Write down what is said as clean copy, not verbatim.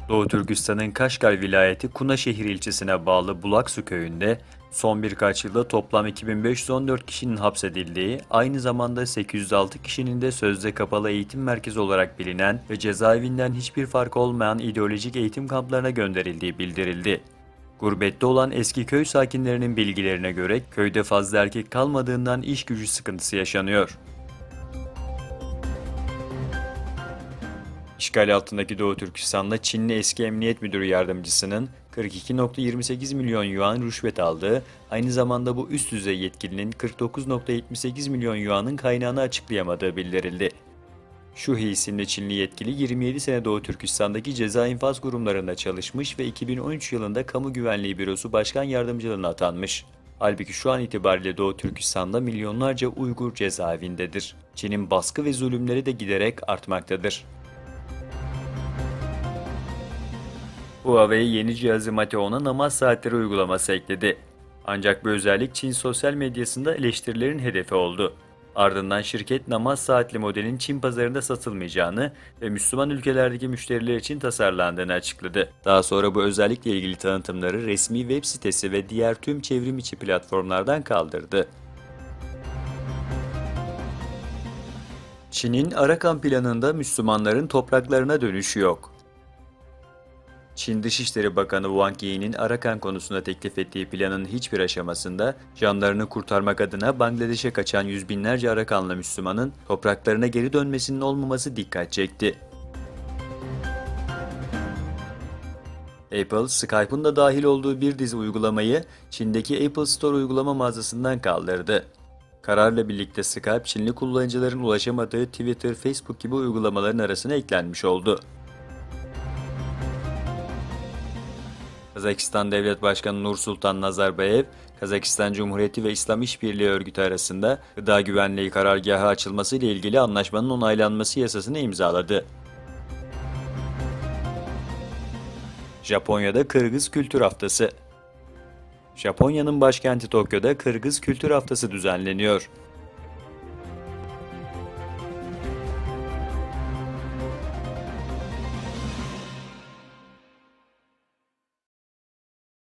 Doğu Türkistan'ın Kaşgar vilayeti Kunaşehir ilçesine bağlı Bulaksu köyünde son birkaç yılda toplam 2514 kişinin hapsedildiği, aynı zamanda 806 kişinin de sözde kapalı eğitim merkezi olarak bilinen ve cezaevinden hiçbir farkı olmayan ideolojik eğitim kamplarına gönderildiği bildirildi. Gurbette olan eski köy sakinlerinin bilgilerine göre köyde fazla erkek kalmadığından iş gücü sıkıntısı yaşanıyor. İşgal altındaki Doğu Türkistan'da Çinli eski emniyet müdürü yardımcısının 42,28 milyon yuan rüşvet aldığı, aynı zamanda bu üst düzey yetkilinin 49,78 milyon yuanın kaynağını açıklayamadığı bildirildi. Şuhi isimli Çinli yetkili 27 sene Doğu Türkistan'daki ceza infaz kurumlarında çalışmış ve 2013 yılında Kamu Güvenliği Bürosu Başkan Yardımcılığına atanmış. Halbuki şu an itibariyle Doğu Türkistan'da milyonlarca Uygur cezaevindedir. Çin'in baskı ve zulümleri de giderek artmaktadır. Huawei yeni cihazı Mate 10'a namaz saatleri uygulaması ekledi. Ancak bu özellik Çin sosyal medyasında eleştirilerin hedefi oldu. Ardından şirket namaz saatli modelin Çin pazarında satılmayacağını ve Müslüman ülkelerdeki müşteriler için tasarlandığını açıkladı. Daha sonra bu özellikle ilgili tanıtımları resmi web sitesi ve diğer tüm çevrim içi platformlardan kaldırdı. Çin'in Arakan planında Müslümanların topraklarına dönüşü yok. Çin Dışişleri Bakanı Wang Yi'nin Arakan konusunda teklif ettiği planın hiçbir aşamasında canlarını kurtarmak adına Bangladeş'e kaçan yüz binlerce Arakanlı Müslümanın topraklarına geri dönmesinin olmaması dikkat çekti. Apple, Skype'ın da dahil olduğu bir dizi uygulamayı Çin'deki Apple Store uygulama mağazasından kaldırdı. Kararla birlikte Skype, Çinli kullanıcıların ulaşamadığı Twitter, Facebook gibi uygulamaların arasına eklenmiş oldu. Kazakistan Devlet Başkanı Nursultan Nazarbayev, Kazakistan Cumhuriyeti ve İslam İşbirliği Örgütü arasında gıda güvenliği karargahı açılması ile ilgili anlaşmanın onaylanması yasasını imzaladı. Japonya'da Kırgız Kültür Haftası. Japonya'nın başkenti Tokyo'da Kırgız Kültür Haftası düzenleniyor.